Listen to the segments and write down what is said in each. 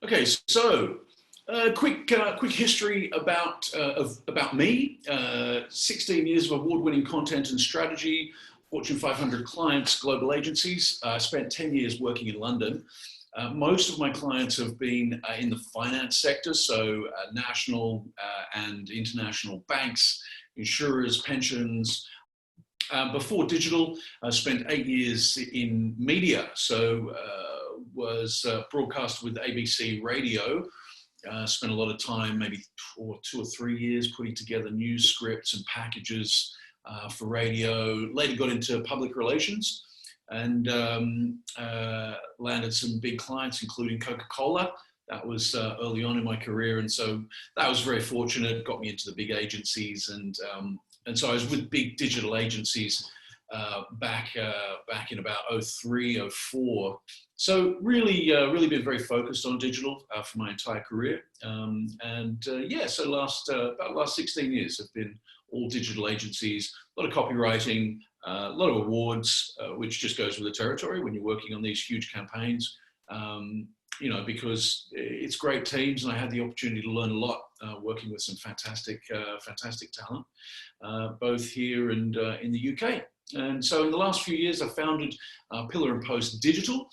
Okay, so quick history about me. 16 years of award-winning content and strategy, Fortune 500 clients, global agencies. I spent 10 years working in London. Most of my clients have been in the finance sector, so national and international banks, insurers, pensions. Before digital, I spent 8 years in media, so was broadcast with ABC Radio. Spent a lot of time, maybe 2 or 3 years, putting together news scripts and packages for radio. Later got into public relations and landed some big clients, including Coca-Cola. That was early on in my career, and so that was very fortunate. Got me into the big agencies, and so I was with big digital agencies back in about 03, 04. So really been very focused on digital for my entire career. So about the last 16 years have been all digital agencies, a lot of copywriting, a lot of awards, which just goes with the territory when you're working on these huge campaigns. Because it's great teams, and I had the opportunity to learn a lot working with some fantastic talent, both here and in the UK. And so in the last few years, I founded Pillar and Post Digital,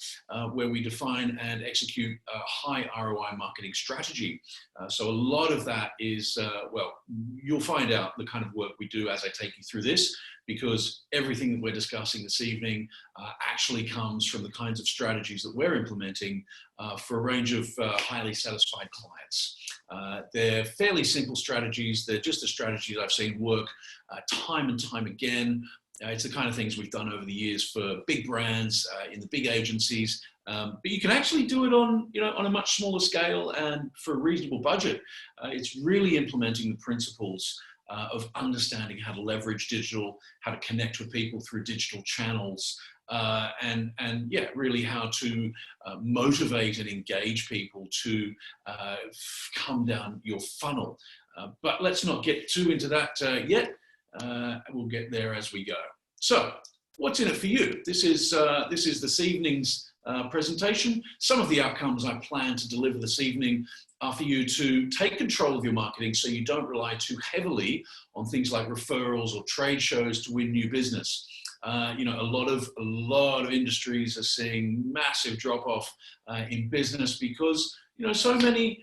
where we define and execute a high ROI marketing strategy. So a lot of that is, you'll find out the kind of work we do as I take you through this, because everything that we're discussing this evening actually comes from the kinds of strategies that we're implementing for a range of highly satisfied clients. They're fairly simple strategies. They're just the strategies I've seen work time and time again. It's the kind of things we've done over the years for big brands in the big agencies, but you can actually do it on a much smaller scale and for a reasonable budget. It's really implementing the principles of understanding how to leverage digital, how to connect with people through digital channels, and really how to motivate and engage people to come down your funnel. But let's not get too into that yet. We'll get there as we go. So, what's in it for you? This is this evening's presentation. Some of the outcomes I plan to deliver this evening are for you to take control of your marketing, so you don't rely too heavily on things like referrals or trade shows to win new business. A lot of industries are seeing massive drop off in business because so many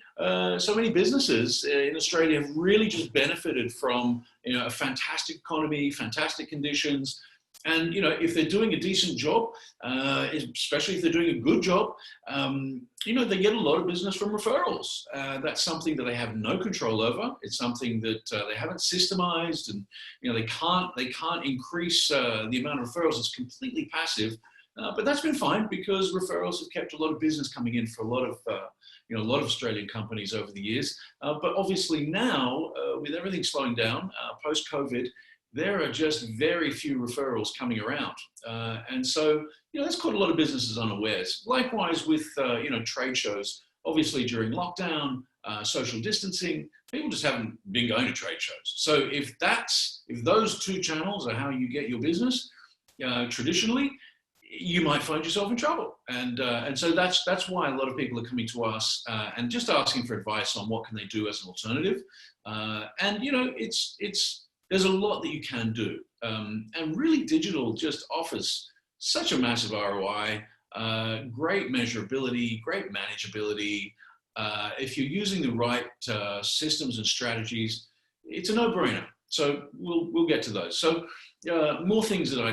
businesses in Australia have really just benefited from a fantastic economy, fantastic conditions, and if they're doing a decent job, especially if they're doing a good job, they get a lot of business from referrals. That's something that they have no control over. It's something that they haven't systemized, and they can't increase the amount of referrals. It's completely passive. But that's been fine because referrals have kept a lot of business coming in for a lot of Australian companies over the years. But obviously now, with everything slowing down post-COVID, there are just very few referrals coming around. And so, that's caught a lot of businesses unawares. Likewise with, trade shows. Obviously during lockdown, social distancing, people just haven't been going to trade shows. So if those two channels are how you get your business, traditionally, you might find yourself in trouble. And so that's why a lot of people are coming to us and just asking for advice on what can they do as an alternative. There's a lot that you can do. And really digital just offers such a massive ROI, great measurability, great manageability. If you're using the right systems and strategies, it's a no-brainer. So we'll get to those. So more things that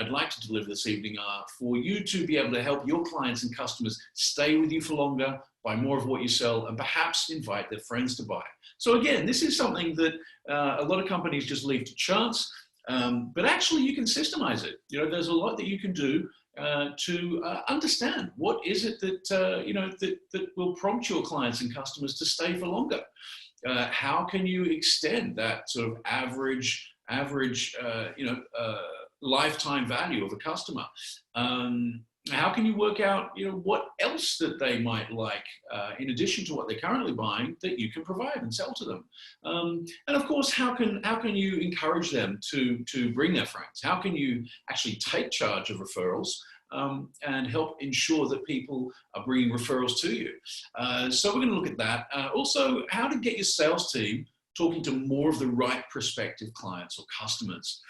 I'd like to deliver this evening are for you to be able to help your clients and customers stay with you for longer, buy more of what you sell, and perhaps invite their friends to buy. So again, this is something that a lot of companies just leave to chance, but actually you can systemize it. There's a lot that you can do to understand what is it that that will prompt your clients and customers to stay for longer. How can you extend that sort of average lifetime value of a customer? How can you work out, what else that they might like in addition to what they're currently buying that you can provide and sell to them? And of course, how can you encourage them to bring their friends? How can you actually take charge of referrals and help ensure that people are bringing referrals to you. So we're going to look at that. Also, how to get your sales team talking to more of the right prospective clients or customers.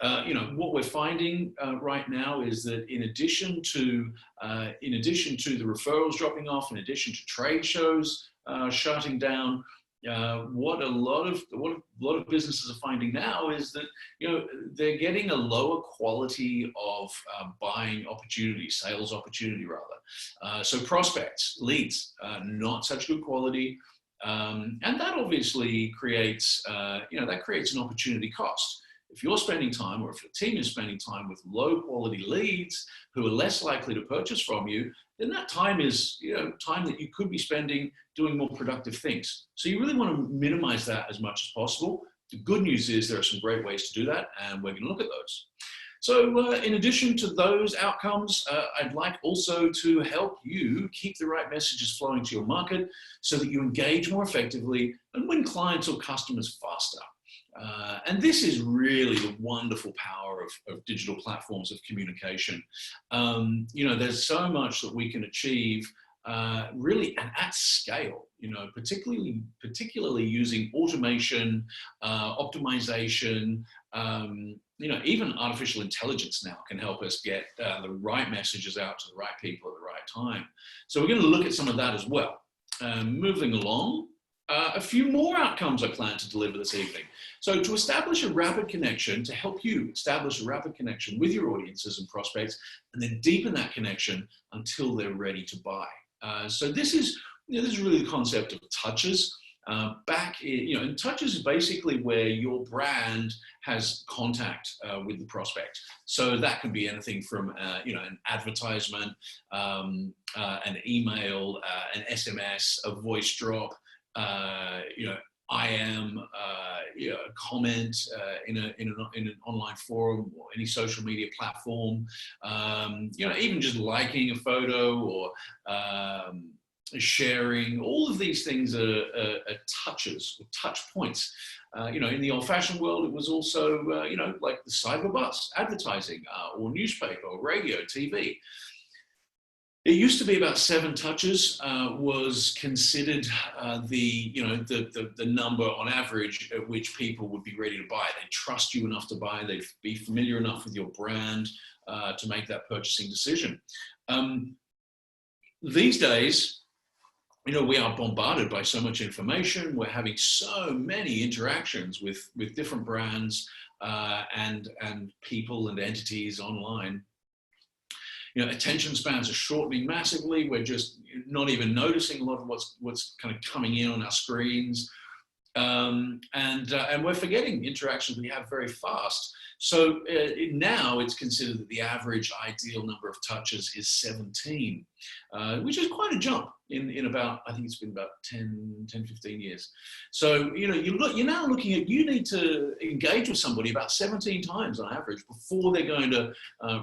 What we're finding right now is that in addition to the referrals dropping off, in addition to trade shows shutting down, what a lot of businesses are finding now is that they're getting a lower quality of buying opportunity, sales opportunity rather. So prospects, leads, not such good quality, and that obviously creates an opportunity cost. If you're spending time, or if your team is spending time with low quality leads who are less likely to purchase from you, then that time is time that you could be spending doing more productive things. So you really want to minimize that as much as possible. The good news is there are some great ways to do that, and we're going to look at those. So in addition to those outcomes, I'd like also to help you keep the right messages flowing to your market so that you engage more effectively and win clients or customers faster. And this is really the wonderful power of digital platforms of communication. There's so much that we can achieve really and at scale, particularly using automation, optimization, even artificial intelligence now can help us get the right messages out to the right people at the right time. So we're going to look at some of that as well. Moving along. A few more outcomes I plan to deliver this evening. So to establish a rapid connection, to help you establish a rapid connection with your audiences and prospects, and then deepen that connection until they're ready to buy. So this is really the concept of touches. And touches is basically where your brand has contact with the prospect. So that can be anything from an advertisement, an email, an SMS, a voice drop. I am a comment in an online forum or any social media platform. Even just liking a photo or sharing. All of these things are touches or touch points. In the old-fashioned world, it was also like the cyber bus, advertising, or newspaper, or radio, TV. It used to be about 7 touches was considered the number on average at which people would be ready to buy. They'd trust you enough to buy. They'd be familiar enough with your brand to make that purchasing decision. These days, we are bombarded by so much information. We're having so many interactions with different brands and people and entities online. Attention spans are shortening massively. We're just not even noticing a lot of what's kind of coming in on our screens. And we're forgetting interactions we have very fast. So now it's considered that the average ideal number of touches is 17, which is quite a jump in about, I think it's been about 10, 15 years. So, you're now looking at, you need to engage with somebody about 17 times on average before they're going to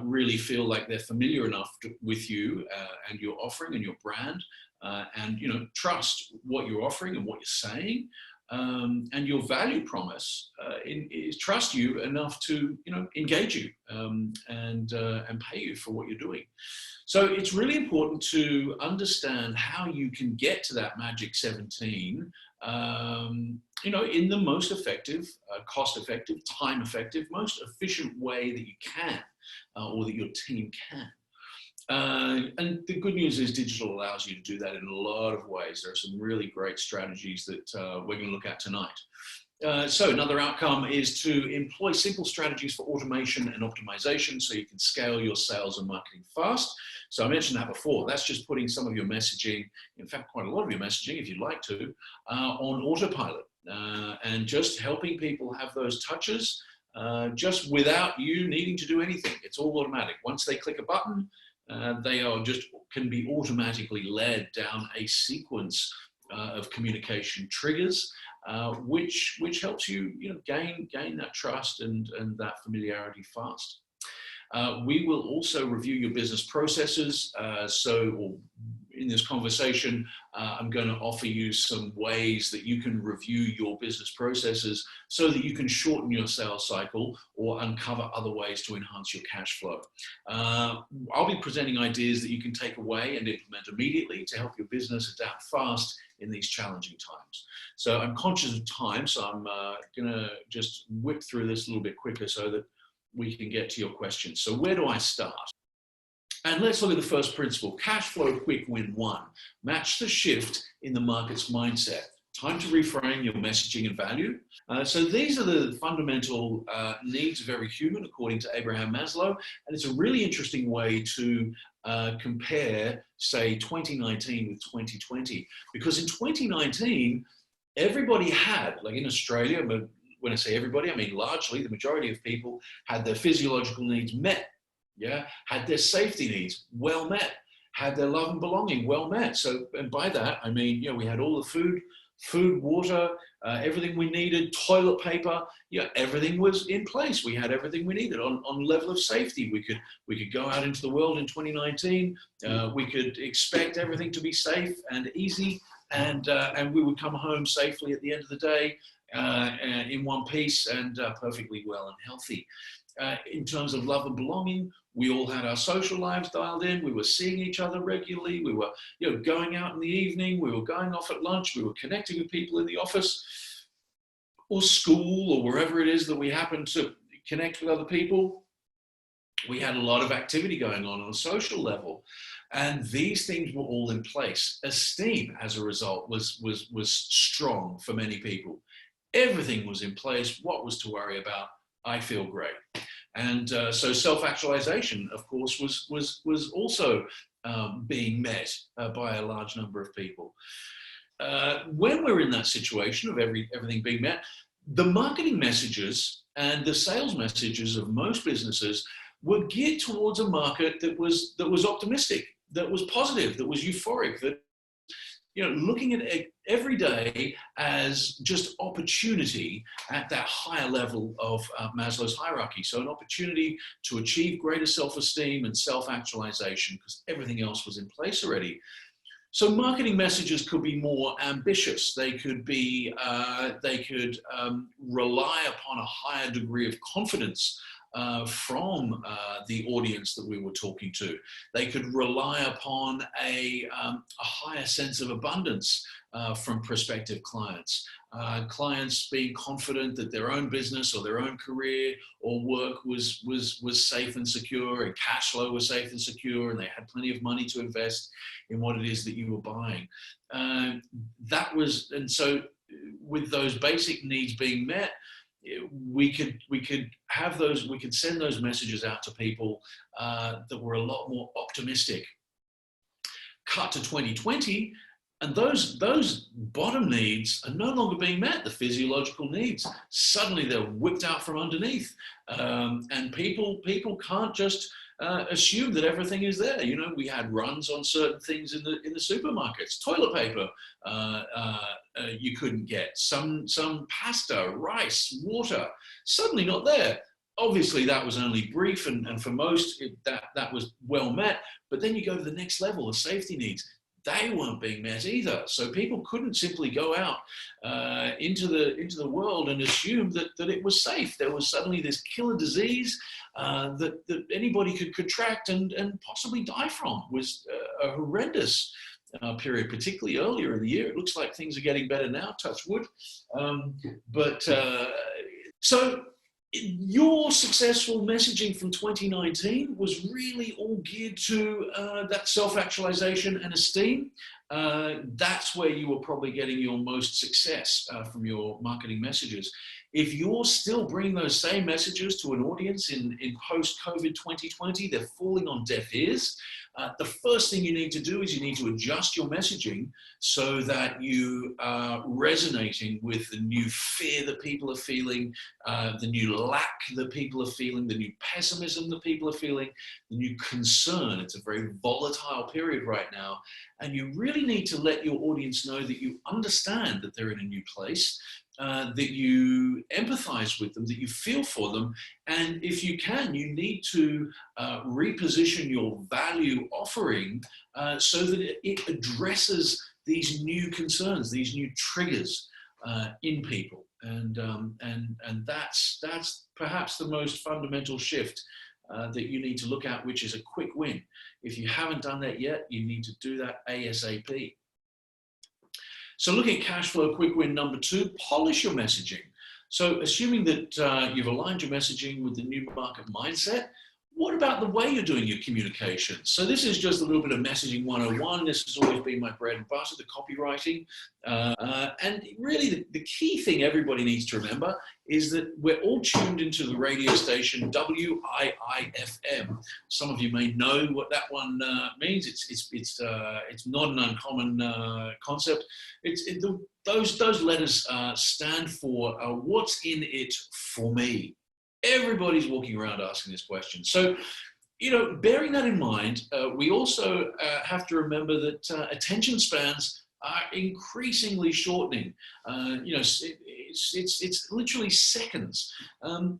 really feel like they're familiar enough with you and your offering and your brand, and, trust what you're offering and what you're saying. And your value promise is trust you enough to engage you and pay you for what you're doing. So it's really important to understand how you can get to that magic 17 in the most effective, cost-effective, time-effective, most efficient way that you can, or that your team can. And the good news is digital allows you to do that in a lot of ways. There are some really great strategies that we're going to look at tonight. So another outcome is to employ simple strategies for automation and optimization so you can scale your sales and marketing fast. So I mentioned that before. That's just putting some of your messaging, in fact, quite a lot of your messaging, if you'd like to, on autopilot, and just helping people have those touches just without you needing to do anything. It's all automatic. Once they click a button, they can be automatically led down a sequence of communication triggers, which helps you, gain that trust and that familiarity fast. We will also review your business processes, in this conversation, I'm going to offer you some ways that you can review your business processes so that you can shorten your sales cycle or uncover other ways to enhance your cash flow. I'll be presenting ideas that you can take away and implement immediately to help your business adapt fast in these challenging times. So I'm conscious of time, so I'm going to just whip through this a little bit quicker so that we can get to your questions. So where do I start? And let's look at the first principle. Cash flow quick win one. Match the shift in the market's mindset. Time to reframe your messaging and value. So these are the fundamental needs of every human, according to Abraham Maslow. And it's a really interesting way to compare, say, 2019 with 2020. Because in 2019, everybody had, like in Australia, but when I say everybody, I mean largely, the majority of people had their physiological needs met. Yeah, had their safety needs well met, had their love and belonging well met. So, and by that, I mean, we had all the food, water, everything we needed, toilet paper, everything was in place. We had everything we needed on level of safety. We could go out into the world in 2019. We could expect everything to be safe and easy, and we would come home safely at the end of the day in one piece and perfectly well and healthy. In terms of love and belonging, we all had our social lives dialed in. We were seeing each other regularly. We were, going out in the evening. We were going off at lunch. We were connecting with people in the office or school or wherever it is that we happen to connect with other people. We had a lot of activity going on a social level, and these things were all in place. Esteem, as a result, was strong for many people. Everything was in place. What was to worry about? I feel great. And so self-actualization, of course, was also being met by a large number of people. When we're in that situation of everything being met, the marketing messages and the sales messages of most businesses were geared towards a market that was optimistic, that was positive, that was euphoric, that looking at it every day as just opportunity at that higher level of Maslow's hierarchy. So an opportunity to achieve greater self-esteem and self-actualization because everything else was in place already. So marketing messages could be more ambitious. They could be, rely upon a higher degree of confidence from the audience that we were talking to. They could rely upon a higher sense of abundance from prospective clients. Clients being confident that their own business or their own career or work was safe and secure, and cash flow was safe and secure, and they had plenty of money to invest in what it is that you were buying. And so with those basic needs being met, we could send those messages out to people that were a lot more optimistic. Cut to 2020, and those bottom needs are no longer being met. The physiological needs, suddenly they're whipped out from underneath, and people can't just assume that everything is there. We had runs on certain things in the supermarkets. Toilet paper, you couldn't get. Some pasta, rice, water, suddenly not there. Obviously, that was only brief, and for most, that was well met. But then you go to the next level, the safety needs. They weren't being met either. So people couldn't simply go out into the world and assume that it was safe. There was suddenly this killer disease that anybody could contract and possibly die from. It was a horrendous period, particularly earlier in the year. It looks like things are getting better now, touch wood. So your successful messaging from 2019 was really all geared to that self-actualization and esteem. That's where you were probably getting your most success from your marketing messages. If you're still bringing those same messages to an audience in post-COVID 2020, they're falling on deaf ears. The first thing you need to do is you need to adjust your messaging so that you are resonating with the new fear that people are feeling, the new lack that people are feeling, the new pessimism that people are feeling, the new concern. It's a very volatile period right now. And you really need to let your audience know that you understand that they're in a new place, that you empathize with them, that you feel for them, And if you can, you need to reposition your value offering so that it addresses these new concerns, these new triggers in people. And that's perhaps the most fundamental shift that you need to look at, which is a quick win. If you haven't done that yet, you need to do that ASAP. So looking at cash flow quick win number 2, polish your messaging. So assuming that you've aligned your messaging with the new market mindset, what about the way you're doing your communication? So this is just a little bit of messaging 101. This has always been my bread and butter, the copywriting. And really the key thing everybody needs to remember is that we're all tuned into the radio station WIIFM. Some of you may know what that one means. It's not an uncommon concept. Those letters stand for what's in it for me. Everybody's walking around asking this question. So, bearing that in mind, we also have to remember that attention spans are increasingly shortening. It's literally seconds.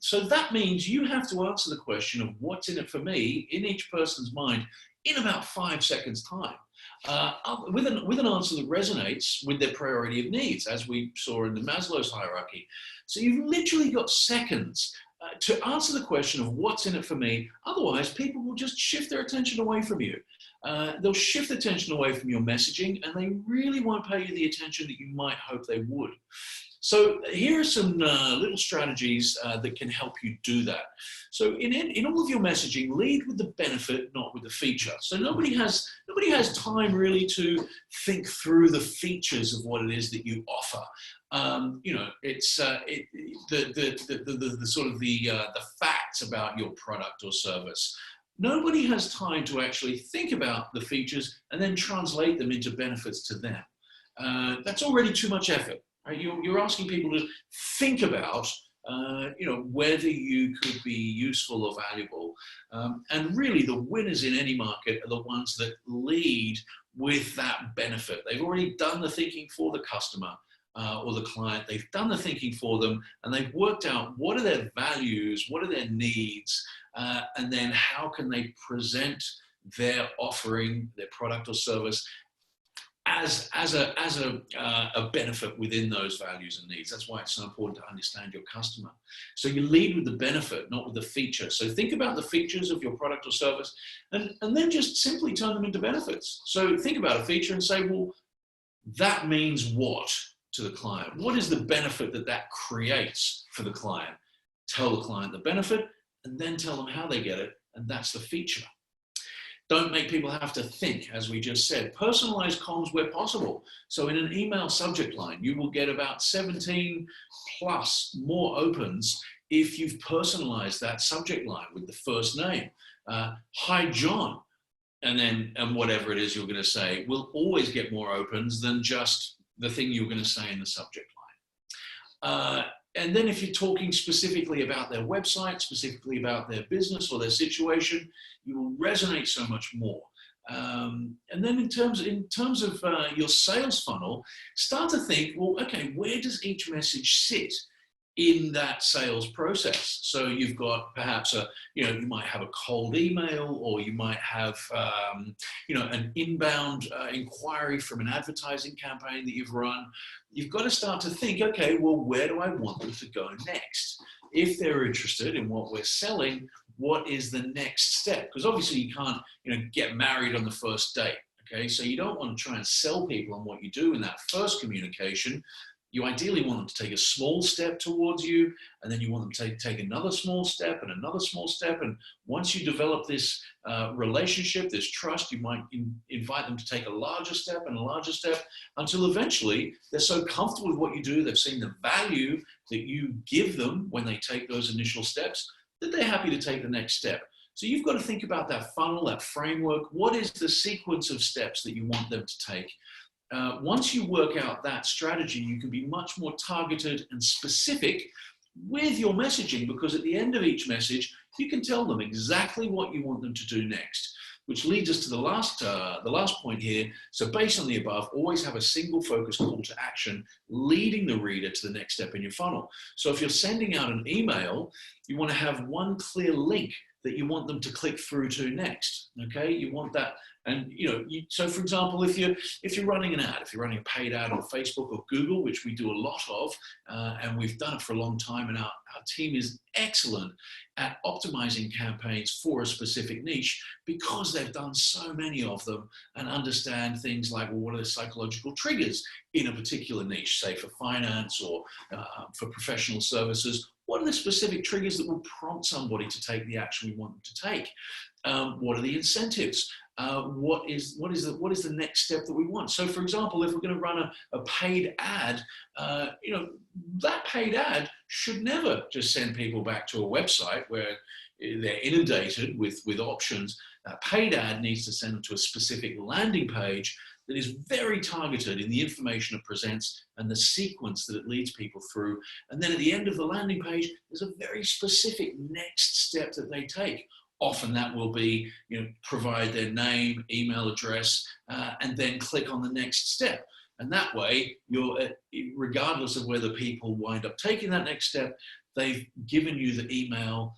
So that means you have to answer the question of what's in it for me in each person's mind in about 5 seconds time. With an answer that resonates with their priority of needs, as we saw in the Maslow's hierarchy. So you've literally got seconds to answer the question of what's in it for me. Otherwise, people will just shift their attention away from you. They'll shift attention away from your messaging, and they really won't pay you the attention that you might hope they would. So here are some little strategies that can help you do that. So in all of your messaging, lead with the benefit, not with the feature. So nobody has time really to think through the features of what it is that you offer. It's the sort of the facts about your product or service. Nobody has time to actually think about the features and then translate them into benefits to them. That's already too much effort. Right? You're asking people to think about, whether you could be useful or valuable. And really, the winners in any market are the ones that lead with that benefit. They've already done the thinking for the customer or the client. They've done the thinking for them, and they've worked out what are their values, what are their needs, and then how can they present their offering, their product or service as a benefit within those values and needs. That's why it's so important to understand your customer. So you lead with the benefit, not with the feature. So think about the features of your product or service, and then just simply turn them into benefits. So think about a feature and say, well, that means what to the client? What is the benefit that creates for the client? Tell the client the benefit, and then tell them how they get it, and that's the feature. Don't make people have to think, as we just said. Personalize comms where possible. So in an email subject line, you will get about 17 plus more opens if you've personalized that subject line with the first name. Hi, John, and whatever it is you're going to say will always get more opens than just the thing you're going to say in the subject line. And then if you're talking specifically about their website, specifically about their business or their situation, you will resonate so much more. And then in terms of your sales funnel, start to think, well, okay, where does each message sit in that sales process? So you've got perhaps you might have a cold email, or you might have, an inbound inquiry from an advertising campaign that you've run. You've got to start to think, okay, well, where do I want them to go next? If they're interested in what we're selling, what is the next step? Because obviously you can't, get married on the first date. Okay, so you don't want to try and sell people on what you do in that first communication. You ideally want them to take a small step towards you, and then you want them to take another small step and another small step. And once you develop this relationship, this trust, you might invite them to take a larger step and a larger step until eventually they're so comfortable with what you do, they've seen the value that you give them when they take those initial steps, that they're happy to take the next step. So you've got to think about that funnel, that framework. What is the sequence of steps that you want them to take? Once you work out that strategy, you can be much more targeted and specific with your messaging, because at the end of each message, you can tell them exactly what you want them to do next. which leads us to the last point here. So based on the above, always have a single focus call to action, leading the reader to the next step in your funnel. So if you're sending out an email, you want to have one clear link that you want them to click through to next. Okay, you want that. And so for example, if you're running an ad, if you're running a paid ad on Facebook or Google, which we do a lot of, and we've done it for a long time, and our team is excellent at optimizing campaigns for a specific niche because they've done so many of them and understand things like, well, what are the psychological triggers in a particular niche, say for finance or for professional services. What are the specific triggers that will prompt somebody to take the action we want them to take? What are the incentives? What is the next step that we want? So for example, if we're going to run a paid ad, that paid ad should never just send people back to a website where they're inundated with options. That paid ad needs to send them to a specific landing page that is very targeted in the information it presents and the sequence that it leads people through. And then at the end of the landing page, there's a very specific next step that they take. Often that will be, provide their name, email address, and then click on the next step. And that way, regardless of whether people wind up taking that next step, they've given you the email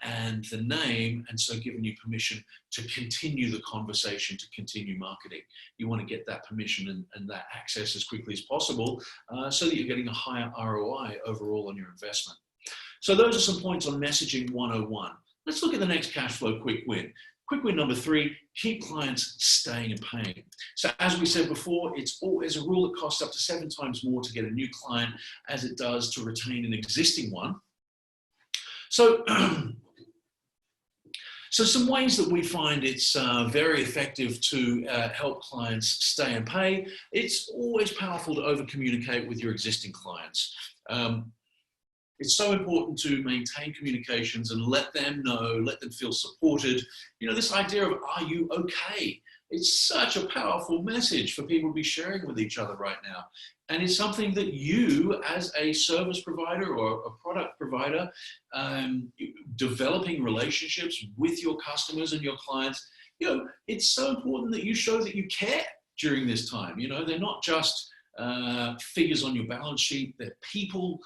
and the name, and so given you permission to continue the conversation, to continue marketing. You want to get that permission and that access as quickly as possible so that you're getting a higher ROI overall on your investment. So those are some points on messaging 101. Let's look at the next cash flow quick win. Quick win number 3, keep clients staying and paying. So as we said before, it's always a rule that costs up to 7 times more to get a new client as it does to retain an existing one. So, so some ways that we find it's very effective to help clients stay and pay. It's always powerful to over-communicate with your existing clients. It's so important to maintain communications and let them know, let them feel supported. This idea of, are you okay? It's such a powerful message for people to be sharing with each other right now. And it's something that you, as a service provider or a product provider, developing relationships with your customers and your clients, it's so important that you show that you care during this time. They're not just figures on your balance sheet, they're people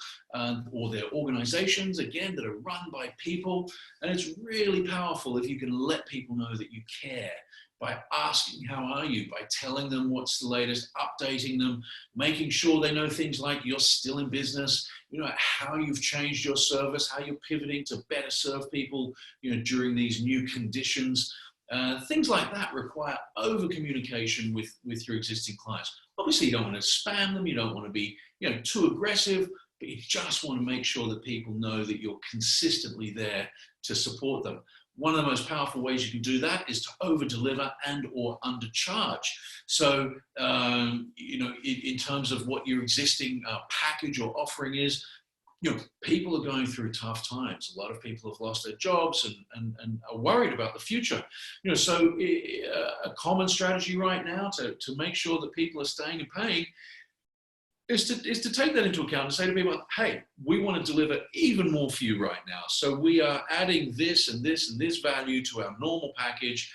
or they're organizations, again, that are run by people. And it's really powerful if you can let people know that you care by asking, how are you? By telling them what's the latest, updating them, making sure they know things like you're still in business, how you've changed your service, how you're pivoting to better serve people, during these new conditions. Things like that require over communication with your existing clients. Obviously, you don't want to spam them. You don't want to be, too aggressive, but you just want to make sure that people know that you're consistently there to support them. One of the most powerful ways you can do that is to over-deliver and or undercharge. So, in terms of what your existing package or offering is, people are going through tough times. A lot of people have lost their jobs and are worried about the future. So a common strategy right now to make sure that people are staying and paying is to take that into account and say to people, hey, we want to deliver even more for you right now. So we are adding this and this and this value to our normal package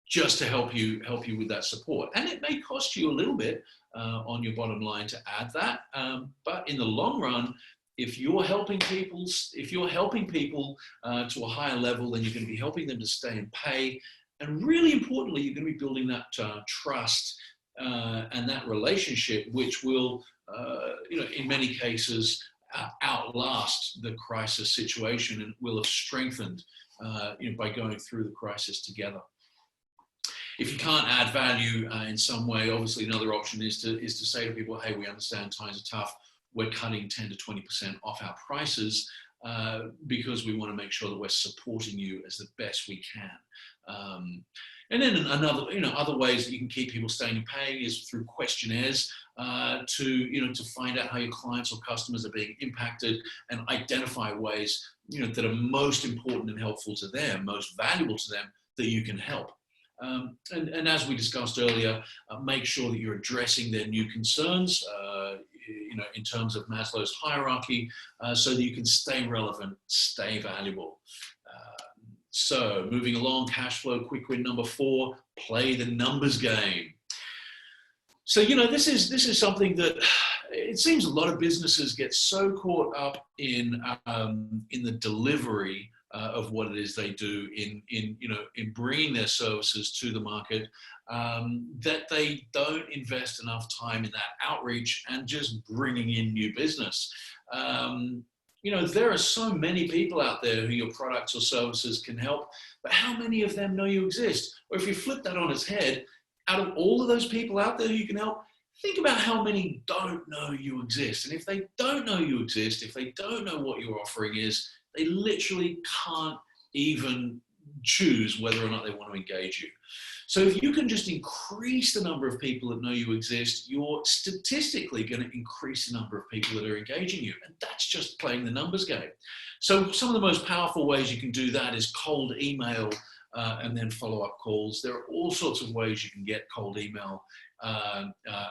just to help you with that support. And it may cost you a little bit on your bottom line to add that. But in the long run, if you're helping people to a higher level, then you're going to be helping them to stay and pay. And really importantly, you're going to be building that trust and that relationship, which will, in many cases, outlast the crisis situation and will have strengthened, by going through the crisis together. If you can't add value in some way, obviously another option is to say to people, hey, we understand times are tough. We're cutting 10 to 20% off our prices because we want to make sure that we're supporting you as the best we can. And then other ways that you can keep people staying and paying is through questionnaires to find out how your clients or customers are being impacted and identify ways that are most important and helpful to them, most valuable to them, that you can help. And as we discussed earlier, make sure that you're addressing their new concerns, in terms of Maslow's hierarchy, so that you can stay relevant, stay valuable. So moving along, cash flow, quick win number 4, play the numbers game. So, this is something that it seems a lot of businesses get so caught up in the delivery of what it is they do in bringing their services to the market, that they don't invest enough time in that outreach and just bringing in new business. There are so many people out there who your products or services can help, but how many of them know you exist? Or if you flip that on its head, out of all of those people out there who you can help, think about how many don't know you exist. And if they don't know you exist, if they don't know what your offering is, they literally can't even choose whether or not they want to engage you. So if you can just increase the number of people that know you exist, you're statistically going to increase the number of people that are engaging you. And that's just playing the numbers game. So some of the most powerful ways you can do that is cold email and then follow-up calls. There are all sorts of ways you can get cold email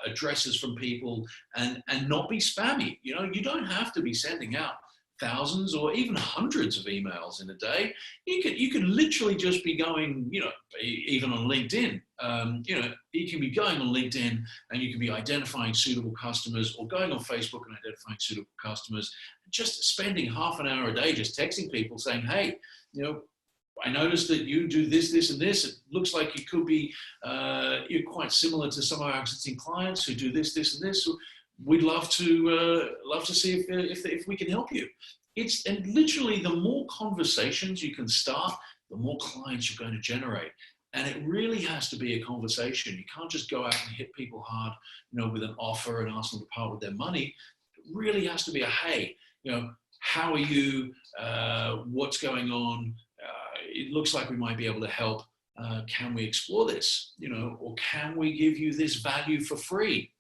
addresses from people and not be spammy. You don't have to be sending out thousands or even hundreds of emails in a day. You can literally just be going, even on LinkedIn, you can be going on LinkedIn and you can be identifying suitable customers, or going on Facebook and identifying suitable customers, just spending half an hour a day just texting people saying, hey, I noticed that you do this, this, and this. It looks like you could be you're quite similar to some of our existing clients who do this, this, and this. So we'd love to see if we can help you. And literally, the more conversations you can start, the more clients you're going to generate. And it really has to be a conversation. You can't just go out and hit people hard, with an offer and ask them to part with their money. It really has to be a, hey, how are you? What's going on? It looks like we might be able to help. Can we explore this? Or can we give you this value for free?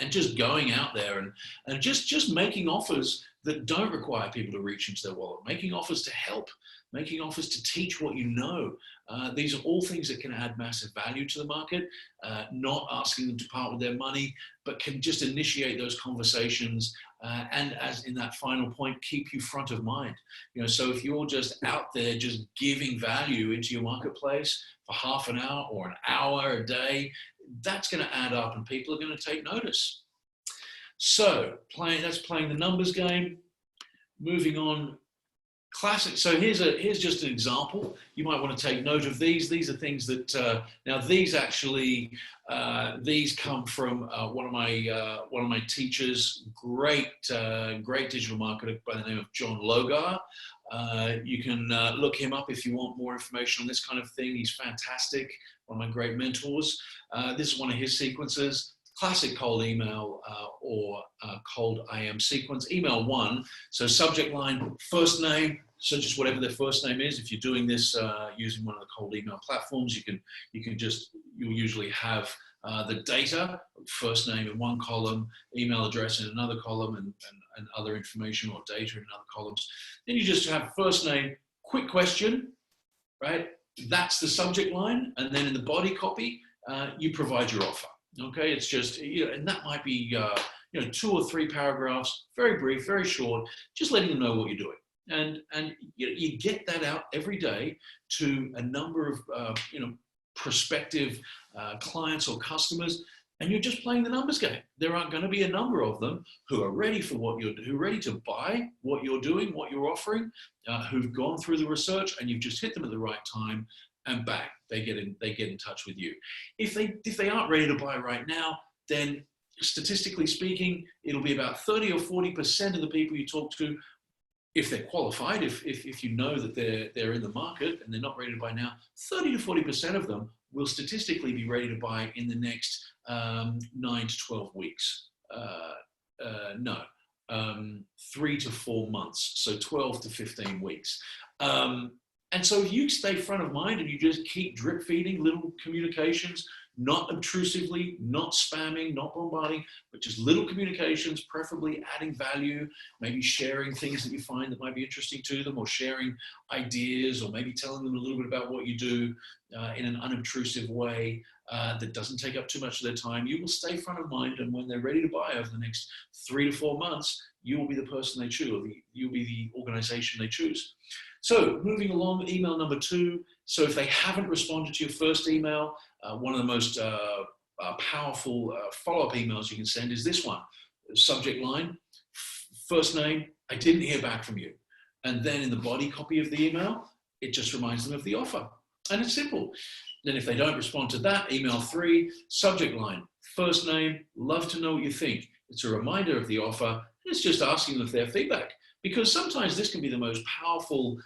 And just going out there and just making offers that don't require people to reach into their wallet, making offers to help, making offers to teach what you know. These are all things that can add massive value to the market, not asking them to part with their money, but can just initiate those conversations. And as in that final point, keep you front of mind. So if you're just out there just giving value into your marketplace for half an hour or an hour a day, that's going to add up and people are going to take notice. So that's playing the numbers game. Moving on, classic. So here's just an example. You might want to take note of these. These are things that now these actually these come from one of my teachers, great digital marketer by the name of John Logar. You can look him up if you want more information on this kind of thing. He's fantastic. One of my great mentors. This is one of his sequences. Classic cold email or cold IM sequence. Email 1, so subject line, first name, so just whatever their first name is. If you're doing this using one of the cold email platforms, you'll usually have the data, first name in one column, email address in another column, and other information or data in other columns. Then you just have first name, quick question, right? That's the subject line, and then in the body copy, you provide your offer. Okay, it's just, and that might be 2 or 3 paragraphs, very brief, very short, just letting them know what you're doing. And you get that out every day to a number of prospective clients or customers, and you're just playing the numbers game. There are going to be a number of them who are ready for who are ready to buy what you're doing, what you're offering, who've gone through the research, and you've just hit them at the right time, and bang, they get in touch with you. If they aren't ready to buy right now, then statistically speaking, it'll be about 30 or 40% of the people you talk to, if they're qualified, if you know that they're in the market and they're not ready to buy now, 30 to 40% of them will statistically be ready to buy in the next 9 to 12 weeks. 3 to 4 months, so 12 to 15 weeks. And so if you stay front of mind and you just keep drip feeding little communications, not obtrusively, not spamming, not bombarding, but just little communications, preferably adding value, maybe sharing things that you find that might be interesting to them, or sharing ideas, or maybe telling them a little bit about what you do in an unobtrusive way that doesn't take up too much of their time, you will stay front of mind. And when they're ready to buy over the next 3 to 4 months, you will be the person they choose, or you'll be the organization they choose. So moving along, email number 2. So if they haven't responded to your first email, one of the most powerful follow-up emails you can send is this one. Subject line, first name, I didn't hear back from you. And then in the body copy of the email, it just reminds them of the offer. And it's simple. Then if they don't respond to that, email 3, subject line, first name, love to know what you think. It's a reminder of the offer. It's just asking them for their feedback. Because sometimes this can be the most powerful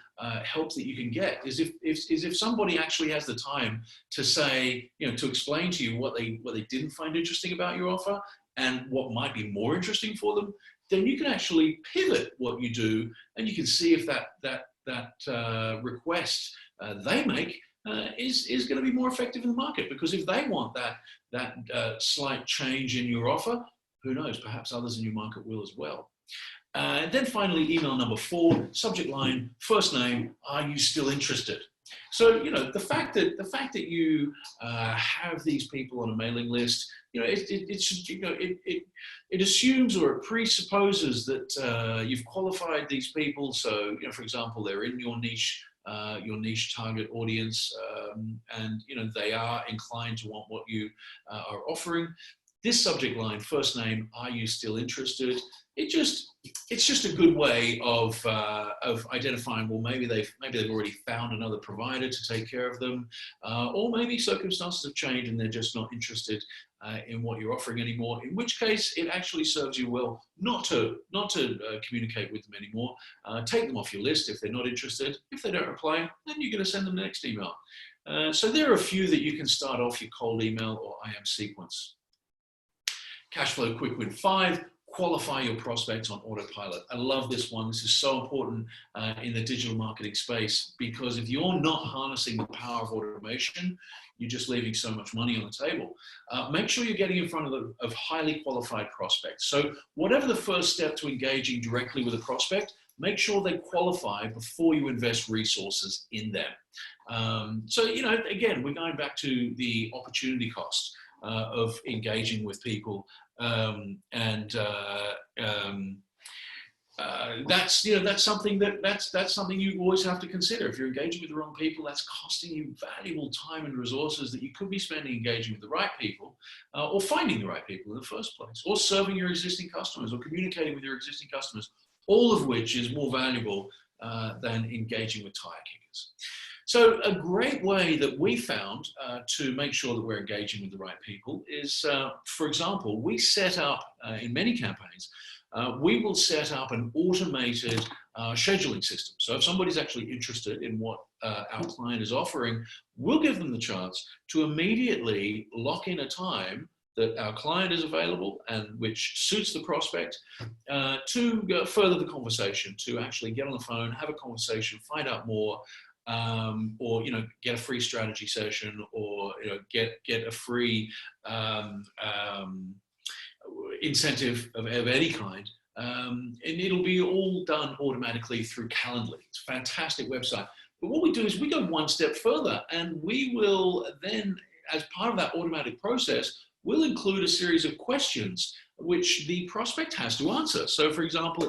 help that you can get, is if somebody actually has the time to say, to explain to you what they didn't find interesting about your offer and what might be more interesting for them, then you can actually pivot what you do, and you can see if that request they make is going to be more effective in the market. Because if they want that slight change in your offer, who knows, perhaps others in your market will as well. And then finally, email number 4, subject line, first name, are you still interested? So, the fact that you have these people on a mailing list, it assumes, or it presupposes that you've qualified these people. So, for example, they're in your niche target audience, and they are inclined to want what you are offering. This subject line, first name, are you still interested? It's just a good way of identifying, well, maybe they've already found another provider to take care of them, or maybe circumstances have changed and they're just not interested in what you're offering anymore. In which case, it actually serves you well not to communicate with them anymore. Take them off your list if they're not interested. If they don't reply, then you're going to send them the next email. So there are a few that you can start off your cold email or IM sequence. Cashflow quick win 5, qualify your prospects on autopilot. I love this one. This is so important in the digital marketing space, because if you're not harnessing the power of automation, you're just leaving so much money on the table. Make sure you're getting in front of highly qualified prospects. So whatever the first step to engaging directly with a prospect, make sure they qualify before you invest resources in them. So, again, we're going back to the opportunity cost of engaging with people, that's something that's something you always have to consider. If you're engaging with the wrong people, that's costing you valuable time and resources that you could be spending engaging with the right people, or finding the right people in the first place, or serving your existing customers, or communicating with your existing customers, all of which is more valuable than engaging with tire kickers. So a great way that we found to make sure that we're engaging with the right people is, for example, we set up, in many campaigns, we will set up an automated scheduling system. So if somebody's actually interested in what our client is offering, we'll give them the chance to immediately lock in a time that our client is available and which suits the prospect, to go further the conversation, to actually get on the phone, have a conversation, find out more, or get a free strategy session, or get a free incentive of any kind, and it'll be all done automatically through Calendly. It's a fantastic website. But what we do is we go one step further, and we will then, as part of that automatic process, we'll include a series of questions which the prospect has to answer. So, for example,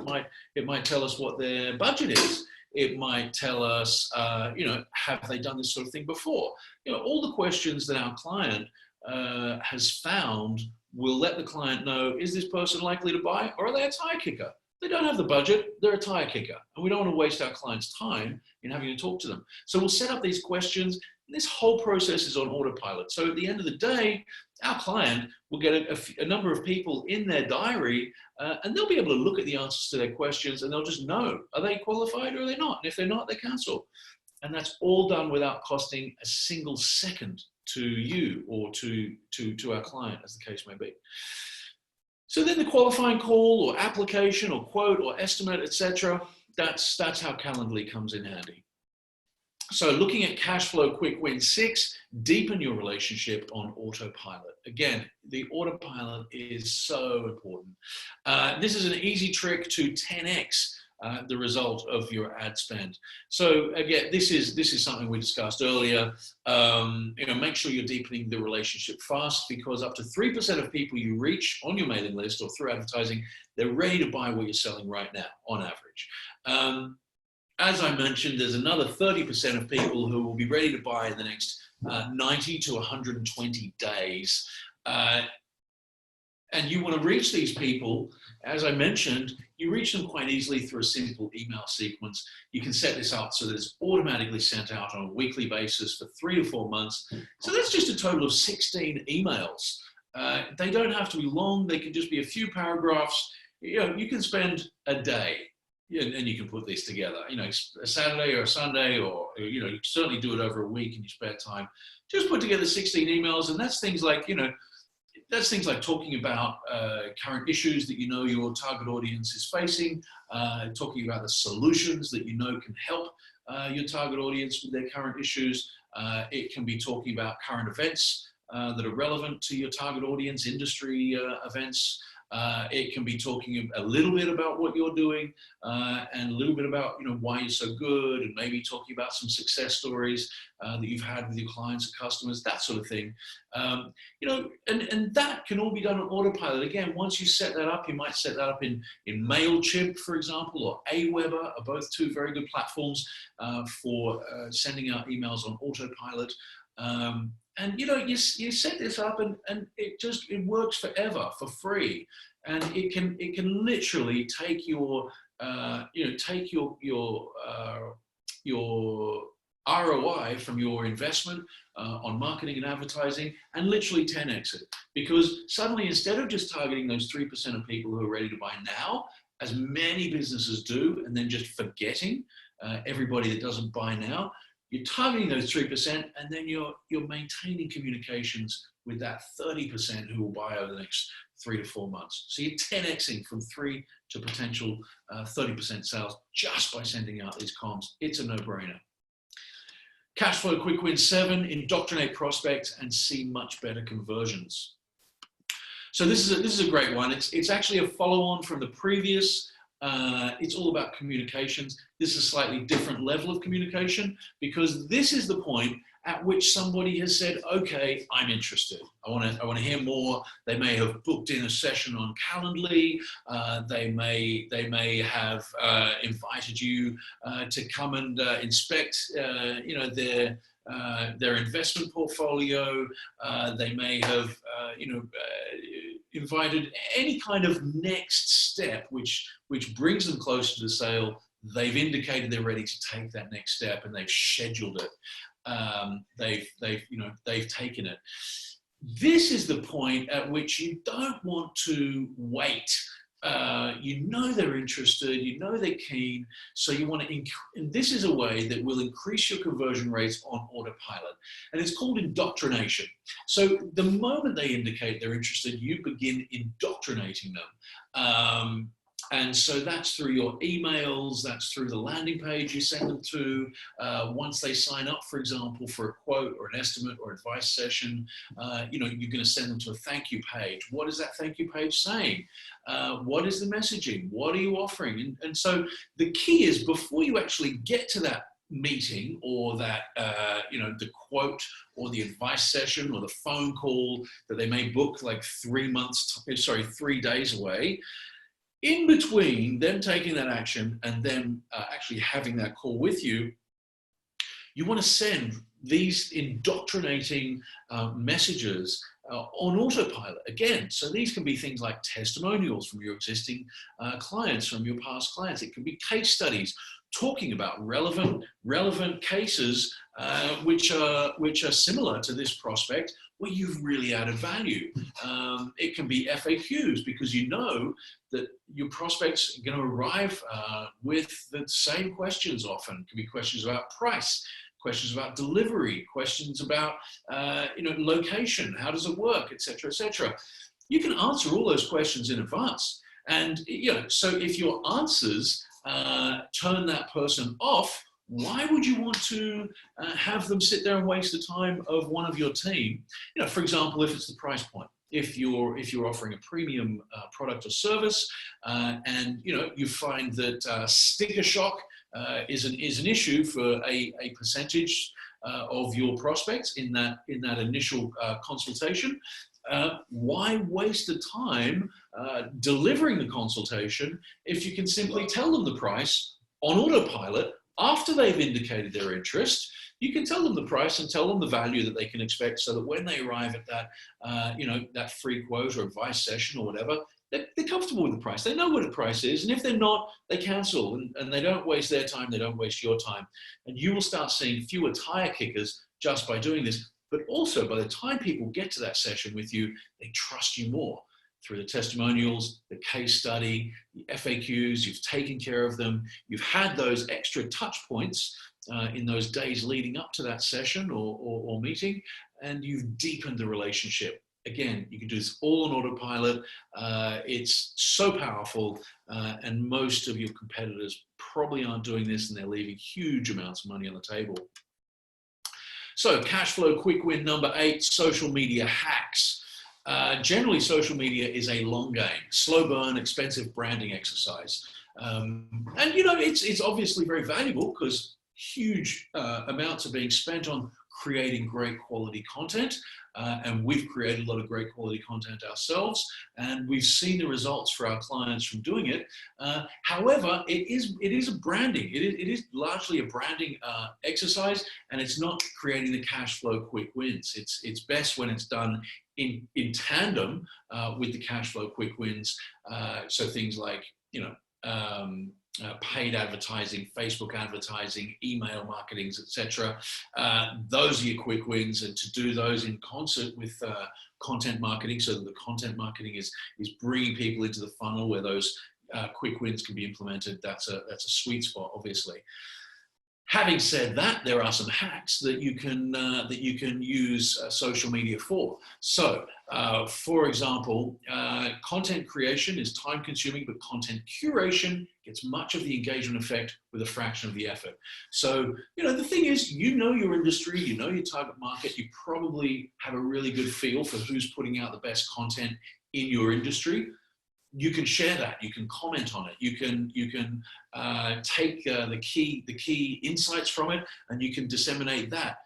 it might tell us what their budget is. It might tell us, have they done this sort of thing before? All the questions that our client has found will let the client know, is this person likely to buy, or are they a tire kicker? They don't have the budget, they're a tire kicker. And we don't want to waste our clients' time in having to talk to them. So we'll set up these questions. And this whole process is on autopilot. So at the end of the day, our client will get a number of people in their diary, and they'll be able to look at the answers to their questions, and they'll just know, are they qualified or are they not? And if they're not, they cancel. And that's all done without costing a single second to you or to our client, as the case may be. So then the qualifying call or application or quote or estimate, etc., that's how Calendly comes in handy. So looking at Cashflow Quick Win 6, deepen your relationship on autopilot. Again, the autopilot is so important. This is an easy trick to 10x the result of your ad spend. So again, this is something we discussed earlier. Make sure you're deepening the relationship fast, because up to 3% of people you reach on your mailing list or through advertising, they're ready to buy what you're selling right now, on average. as I mentioned, there's another 30% of people who will be ready to buy in the next 90 to 120 days. And you want to reach these people, as I mentioned, you reach them quite easily through a simple email sequence. You can set this up so that it's automatically sent out on a weekly basis for 3 to 4 months. So that's just a total of 16 emails. They don't have to be long. They can just be a few paragraphs. You know, you can spend a day and you can put this together, you know, a Saturday or a Sunday, or, you know, you can certainly do it over a week in your spare time. Just put together 16 emails, and that's things like, you know, that's things like talking about current issues that you know your target audience is facing, talking about the solutions that you know can help your target audience with their current issues. It can be talking about current events that are relevant to your target audience, industry events. It can be talking a little bit about what you're doing and a little bit about, you know, why you're so good, and maybe talking about some success stories that you've had with your clients or customers, that sort of thing. You know, and that can all be done on autopilot. Again, once you set that up, you might set that up in MailChimp, for example, or Aweber are both two very good platforms for sending out emails on autopilot. And you know, you set this up, and it works forever for free, and it can literally take your your ROI from your investment on marketing and advertising, and literally 10x it, because suddenly, instead of just targeting those 3% of people who are ready to buy now, as many businesses do, and then just forgetting everybody that doesn't buy now, you're targeting those 3%, and then you're maintaining communications with that 30% who will buy over the next 3 to 4 months. So you're 10xing from 3 to potential 30% sales just by sending out these comms. It's a no-brainer. Cashflow Quick Win 7, indoctrinate prospects and see much better conversions. So this is a great one. It's actually a follow-on from the previous. It's all about communications. This is a slightly different level of communication, because this is the point at which somebody has said, okay, I'm interested. I want to hear more. They may have booked in a session on Calendly. They may have invited you to come and inspect, you know, their investment portfolio. They may have, you know, invited any kind of next step which brings them closer to the sale. They've indicated they're ready to take that next step, and they've scheduled it. They've taken it. This is the point at which you don't want to wait. You know they're interested, you know they're keen, so you want to, and this is a way that will increase your conversion rates on autopilot, and it's called indoctrination. So the moment they indicate they're interested, you begin indoctrinating them. And so that's through your emails, that's through the landing page you send them to. Once they sign up, for example, for a quote or an estimate or advice session, you know, you're going to send them to a thank you page. What is that thank you page saying? What is the messaging? What are you offering? And so the key is, before you actually get to that meeting or that, you know, the quote or the advice session or the phone call that they may book like 3 days away, in between them taking that action and them actually having that call with you, you want to send these indoctrinating messages on autopilot again. So these can be things like testimonials from your existing clients, from your past clients. It can be case studies talking about relevant cases which are similar to this prospect, where you've really added value. It can be FAQs, because you know that your prospects are going to arrive with the same questions often. It can be questions about price, questions about delivery, questions about you know, location, how does it work, etc., etc. You can answer all those questions in advance, and you know, so if your answers turn that person off, why would you want to have them sit there and waste the time of one of your team? You know, for example, if it's the price point. If you're offering a premium product or service, and you know, you find that sticker shock is an issue for a percentage of your prospects in that initial consultation, why waste the time delivering the consultation if you can simply tell them the price on autopilot After they've indicated their interest, you can tell them the price and tell them the value that they can expect, so that when they arrive at that, that free quote or advice session or whatever, they're comfortable with the price. They know what the price is, and if they're not, they cancel, and they don't waste their time. They don't waste your time, and you will start seeing fewer tire kickers just by doing this. But also, by the time people get to that session with you, they trust you more through the testimonials, the case study, the FAQs. You've taken care of them. You've had those extra touch points in those days leading up to that session or meeting, and you've deepened the relationship. Again, you can do this all on autopilot. It's so powerful, and most of your competitors probably aren't doing this, and they're leaving huge amounts of money on the table. So cash flow quick win number 8, social media hacks. Generally, social media is a long game, slow burn, expensive branding exercise. And it's obviously very valuable because huge amounts are being spent on creating great quality content. And we've created a lot of great quality content ourselves, and we've seen the results for our clients from doing it. However, it is a branding. It is largely a branding exercise, and it's not creating the cash flow quick wins. It's best when it's done in tandem with the cash flow quick wins. So things like, paid advertising, Facebook advertising, email marketings, etc. Those are your quick wins, and to do those in concert with content marketing, so that the content marketing is bringing people into the funnel where those quick wins can be implemented. That's a sweet spot, obviously. Having said that, there are some hacks that you can use social media for. So, for example, content creation is time-consuming, but content curation gets much of the engagement effect with a fraction of the effort. So, the thing is, your industry, your target market. You probably have a really good feel for who's putting out the best content in your industry. You can share that. You can comment on it. You can take the key insights from it, and you can disseminate that.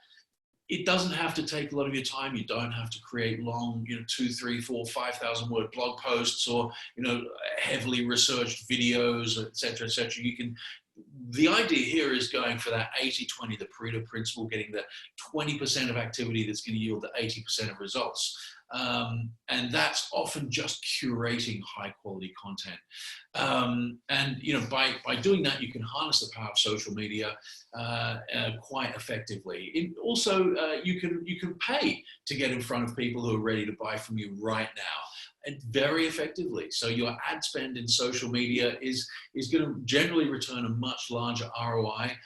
It doesn't have to take a lot of your time. You don't have to create long, 2, 3, 4, 5,000 word blog posts, or heavily researched videos, etc., etc. The idea here is going for that 80-20, the Pareto principle, getting the 20% of activity that's going to yield the 80% of results. And that's often just curating high quality content. And by doing that, you can harness the power of social media quite effectively. You can pay to get in front of people who are ready to buy from you right now, and very effectively. So your ad spend in social media is going to generally return a much larger ROI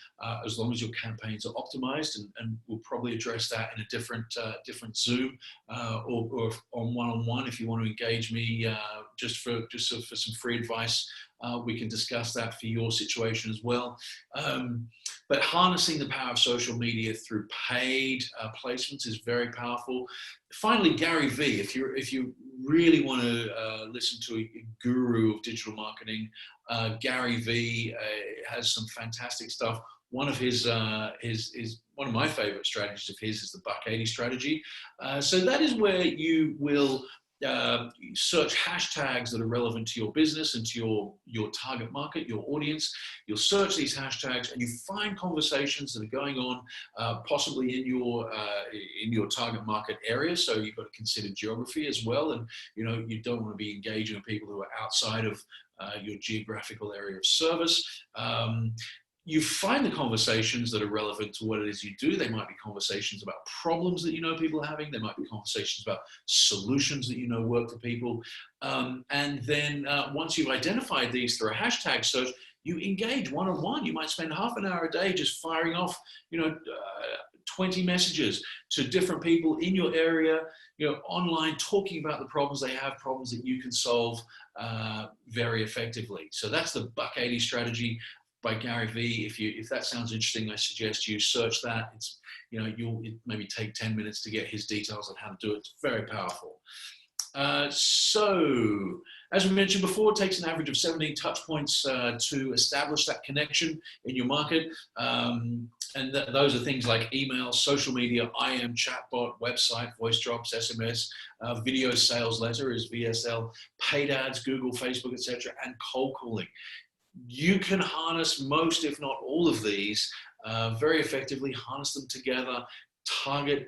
as long as your campaigns are optimized, and we'll probably address that in a different Zoom or on one-on-one. If you want to engage me just for some free advice, we can discuss that for your situation as well. But harnessing the power of social media through paid placements is very powerful. Finally, Gary V. If you really want to listen to a guru of digital marketing, Gary V. Has some fantastic stuff. One of one of my favorite strategies of his is the Buck 80 strategy. So that is where you will search hashtags that are relevant to your business and to your target market, your audience. You'll search these hashtags, and you find conversations that are going on possibly in your target market area. So you've got to consider geography as well, and you don't want to be engaging with people who are outside of your geographical area of service. You find the conversations that are relevant to what it is you do. They might be conversations about problems that people are having. There might be conversations about solutions that work for people. And then once you've identified these through a hashtag search, you engage one-on-one. You might spend half an hour a day just firing off, 20 messages to different people in your area, online, talking about the problems they have, problems that you can solve very effectively. So that's the Buck 80 strategy by Gary V. If that sounds interesting, I suggest you search that. It's it maybe take 10 minutes to get his details on how to do it. It's very powerful. So as we mentioned before, it takes an average of 17 touch points to establish that connection in your market. And those are things like email, social media, IM, chatbot, website, voice drops, SMS, video sales letter is VSL, paid ads, Google, Facebook, etc., and cold calling. You can harness most, if not all of these, very effectively, harness them together, target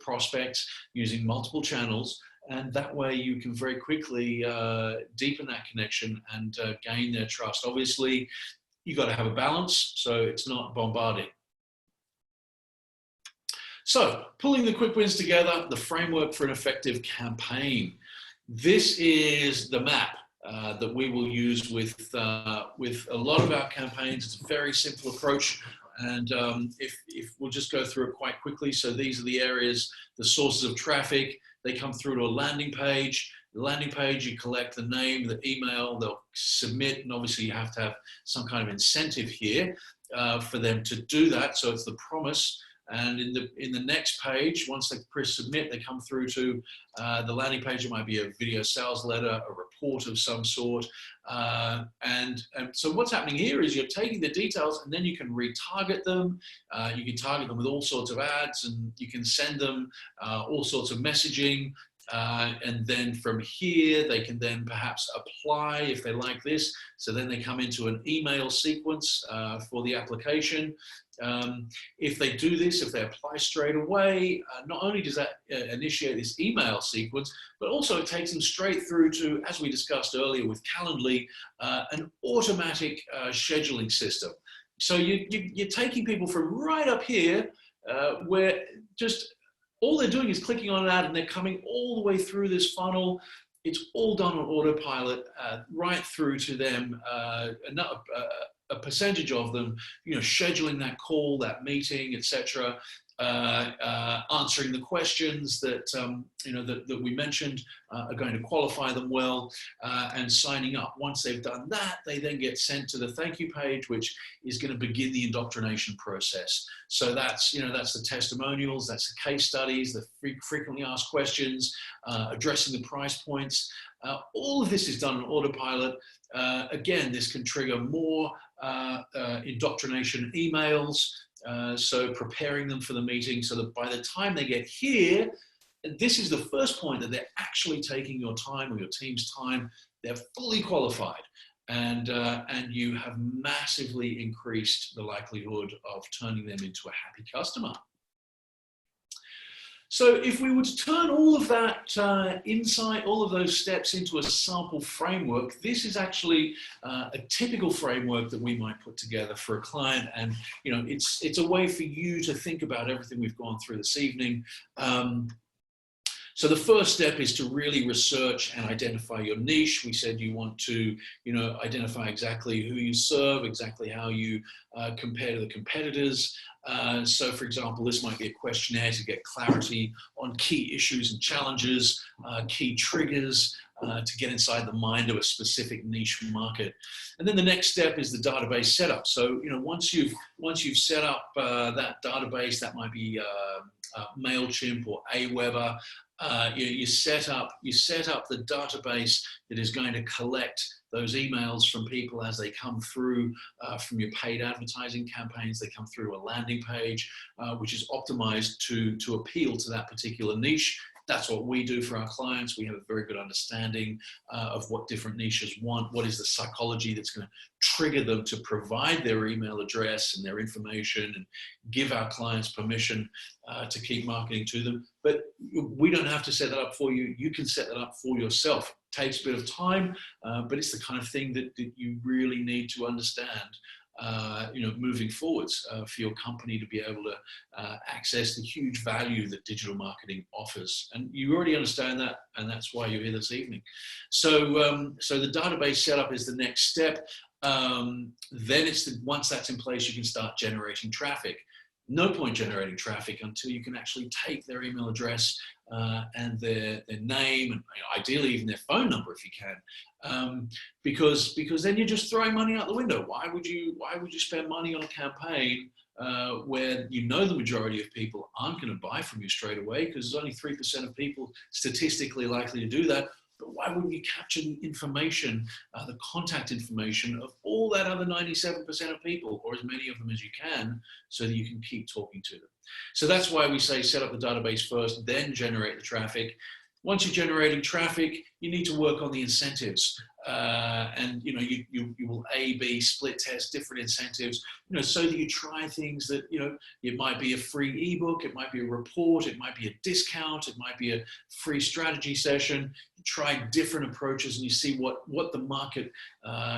prospects using multiple channels, and that way you can very quickly deepen that connection and gain their trust. Obviously, you've got to have a balance, so it's not bombarding. So, pulling the quick wins together, the framework for an effective campaign. This is the map that we will use with a lot of our campaigns. It's a very simple approach, and if we'll just go through it quite quickly. So these are the areas, the sources of traffic. They come through to a landing page. The landing page, you collect the name, the email, they'll submit, and obviously you have to have some kind of incentive here for them to do that. So it's the promise. And in the next page, once they press submit, they come through to the landing page. It might be a video sales letter, a report of some sort. And so what's happening here is you're taking the details, and then you can retarget them. You can target them with all sorts of ads, and you can send them all sorts of messaging. And then from here, they can then perhaps apply if they like this. So then they come into an email sequence for the application. If they do this, if they apply straight away, not only does that initiate this email sequence, but also it takes them straight through to, as we discussed earlier with Calendly, an automatic scheduling system. So you're taking people from right up here where just all they're doing is clicking on an ad, and they're coming all the way through this funnel. It's all done on autopilot, right through to them. A percentage of them, scheduling that call, that meeting, etc., answering the questions that that we mentioned are going to qualify them well, and signing up. Once they've done that, they then get sent to the thank you page, which is going to begin the indoctrination process. So that's the testimonials, that's the case studies, the frequently asked questions, addressing the price points. All of this is done on autopilot. Again, this can trigger more indoctrination emails, so preparing them for the meeting so that by the time they get here, this is the first point that they're actually taking your time or your team's time. They're fully qualified, and you have massively increased the likelihood of turning them into a happy customer. So if we were to turn all of that insight, all of those steps into a sample framework, this is actually a typical framework that we might put together for a client. And it's a way for you to think about everything we've gone through this evening. So the first step is to really research and identify your niche. We said you want to, identify exactly who you serve, exactly how you compare to the competitors. So for example, this might be a questionnaire to get clarity on key issues and challenges, key triggers, to get inside the mind of a specific niche market. And then the next step is the database setup. So, once you've set up that database, that might be MailChimp or Aweber, you set up the database that is going to collect those emails from people as they come through from your paid advertising campaigns. They come through a landing page, which is optimized to appeal to that particular niche. That's what we do for our clients. We have a very good understanding of what different niches want, what is the psychology that's going to trigger them to provide their email address and their information, and give our clients permission to keep marketing to them. But we don't have to set that up for you. You can set that up for yourself. It takes a bit of time, but it's the kind of thing that you really need to understand moving forwards for your company to be able to access the huge value that digital marketing offers. And you already understand that, and that's why you're here this evening. So, so the database setup is the next step. Then once that's in place, you can start generating traffic. No point generating traffic until you can actually take their email address and their name, and ideally even their phone number if you can, because then you're just throwing money out the window. Why would you spend money on a campaign where the majority of people aren't going to buy from you straight away, because there's only 3% of people statistically likely to do that? But why wouldn't you capture the information, the contact information of all that other 97% of people, or as many of them as you can, so that you can keep talking to them? So that's why we say set up the database first, then generate the traffic. Once you're generating traffic, you need to work on the incentives. And you will A/B split test different incentives, so that you try things that, it might be a free ebook, it might be a report, it might be a discount, it might be a free strategy session. You try different approaches and you see what the market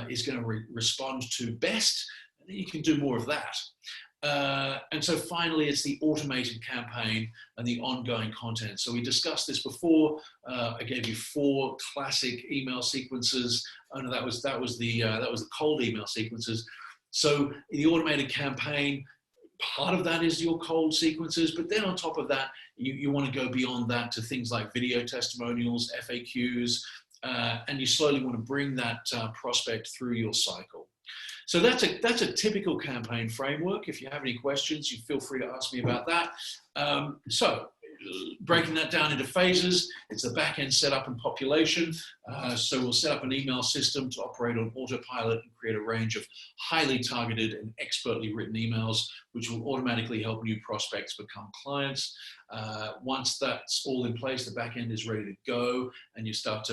is going to respond to best, and then you can do more of that. And so finally, it's the automated campaign and the ongoing content. So we discussed this before. I gave you 4 classic email sequences. Oh no, that was the cold email sequences. So the automated campaign, part of that is your cold sequences, but then on top of that, you want to go beyond that to things like video testimonials, FAQs, and you slowly want to bring that prospect through your cycle. So that's a typical campaign framework. If you have any questions, you feel free to ask me about that. So breaking that down into phases, it's the back-end setup and population. So we'll set up an email system to operate on autopilot and create a range of highly targeted and expertly written emails, which will automatically help new prospects become clients. Once that's all in place, the back-end is ready to go, and you start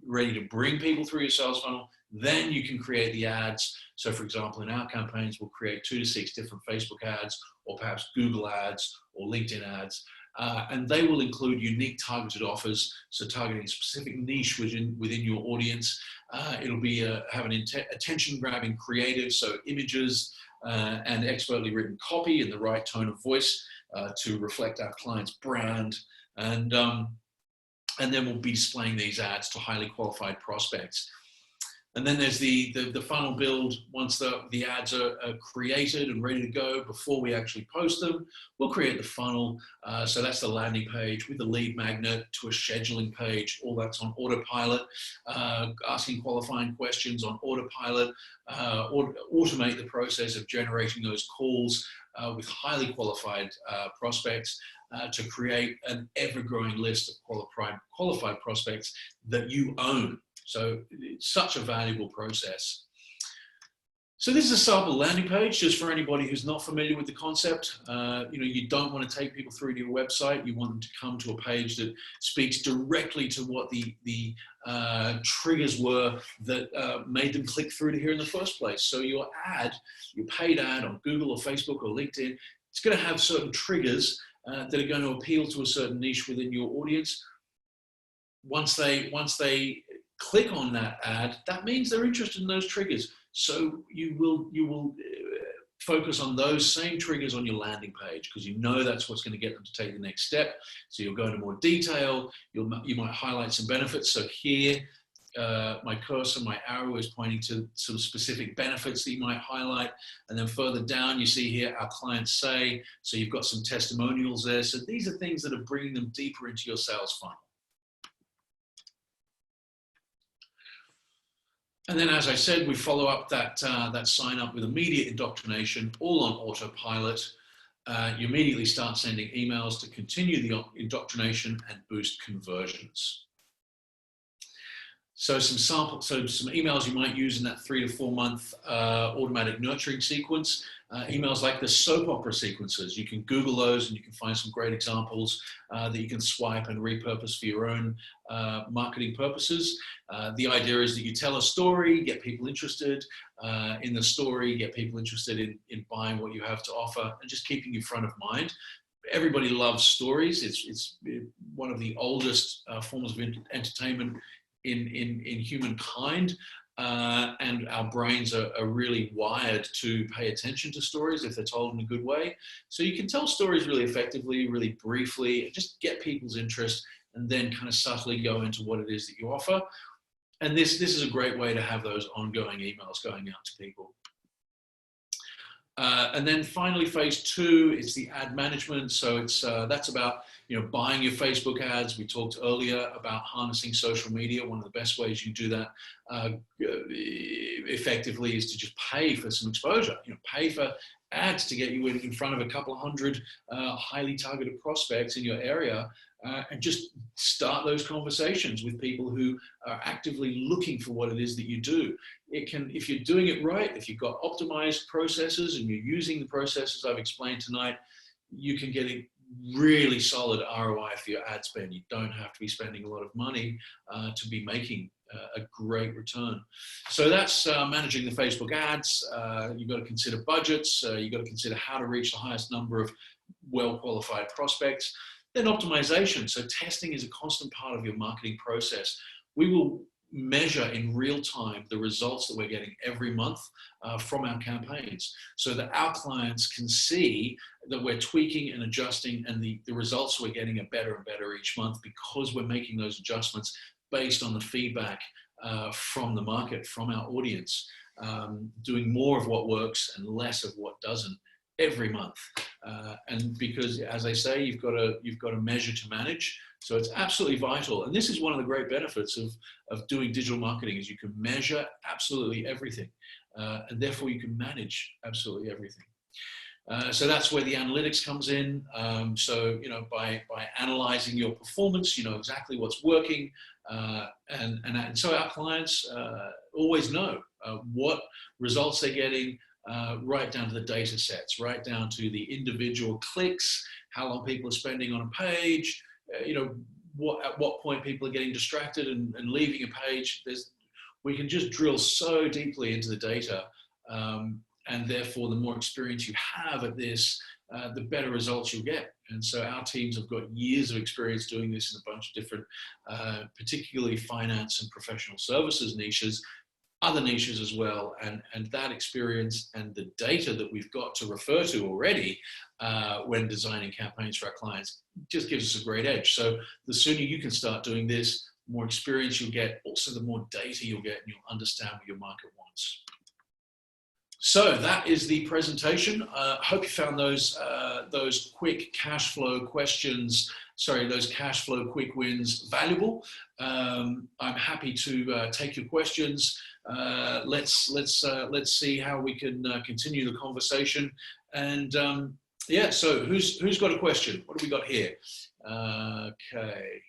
ready to bring people through your sales funnel. Then you can create the ads. So for example, in our campaigns, we'll create 2 to 6 different Facebook ads, or perhaps Google ads or LinkedIn ads. And they will include unique targeted offers, so targeting a specific niche within your audience. It'll be have an attention-grabbing creative, so images and expertly written copy in the right tone of voice to reflect our client's brand. And then we'll be displaying these ads to highly qualified prospects. And then there's the funnel build. Once the ads are created and ready to go, before we actually post them, we'll create the funnel. So that's the landing page with the lead magnet to a scheduling page. All that's on autopilot, asking qualifying questions on autopilot, automate the process of generating those calls with highly qualified prospects to create an ever-growing list of qualified prospects that you own. So it's such a valuable process. So this is a sample landing page, just for anybody who's not familiar with the concept. You don't want to take people through to your website. You want them to come to a page that speaks directly to what the triggers were that made them click through to here in the first place. So your paid ad on Google or Facebook or LinkedIn, it's going to have certain triggers that are going to appeal to a certain niche within your audience. Once they click on that ad, that means they're interested in those triggers. So you will focus on those same triggers on your landing page, because you know that's what's going to get them to take the next step. So you'll go into more detail. You might highlight some benefits. So here, my cursor, my arrow is pointing to some specific benefits that you might highlight. And then further down, you see here, our clients say, so you've got some testimonials there. So these are things that are bringing them deeper into your sales funnel. And then, as I said, we follow up that sign up with immediate indoctrination, all on autopilot. You immediately start sending emails to continue the indoctrination and boost conversions. So some emails you might use in that 3 to 4 month automatic nurturing sequence. Emails like the soap opera sequences. You can Google those and you can find some great examples that you can swipe and repurpose for your own marketing purposes. The idea is that you tell a story, get people interested in the story, get people interested in buying what you have to offer, and just keeping you front of mind. Everybody loves stories. It's one of the oldest forms of entertainment in humankind. And our brains are really wired to pay attention to stories if they're told in a good way. So you can tell stories really effectively, really briefly, and just get people's interest, and then kind of subtly go into what it is that you offer. And this is a great way to have those ongoing emails going out to people. And then finally, phase 2, it's the ad management. So that's about buying your Facebook ads. We talked earlier about harnessing social media. One of the best ways you do that effectively is to just pay for some exposure. Pay for ads to get you in front of a couple of hundred highly targeted prospects in your area, and just start those conversations with people who are actively looking for what it is that you do. If you're doing it right, if you've got optimized processes and you're using the processes I've explained tonight, you can get really solid ROI for your ad spend. You don't have to be spending a lot of money to be making a great return. So that's managing the Facebook ads. You've got to consider budgets. You've got to consider how to reach the highest number of well-qualified prospects. Then optimization. So testing is a constant part of your marketing process. We will measure in real time the results that we're getting every month from our campaigns, so that our clients can see that we're tweaking and adjusting, and the results we're getting are better and better each month, because we're making those adjustments based on the feedback from the market, from our audience, doing more of what works and less of what doesn't every month. And because, as I say, you've got to measure to manage. So it's absolutely vital. And this is one of the great benefits of doing digital marketing, is you can measure absolutely everything. And therefore you can manage absolutely everything. So that's where the analytics comes in. So, by analyzing your performance, you know exactly what's working. And so our clients always know what results they're getting, right down to the data sets, right down to the individual clicks, how long people are spending on a page, at what point people are getting distracted and leaving a page. We can just drill so deeply into the data, and therefore the more experience you have at this, the better results you'll get. And so our teams have got years of experience doing this in a bunch of different, particularly finance and professional services niches, other niches as well, and that experience and the data that we've got to refer to already when designing campaigns for our clients just gives us a great edge. So the sooner you can start doing this, the more experience you'll get, also the more data you'll get, and you'll understand what your market wants. So that is the presentation. Hope you found those quick cash flow questions, those cash flow quick wins valuable. I'm happy to take your questions. Let's see how we can continue the conversation. And yeah, so who's got a question? What do we got here? Okay.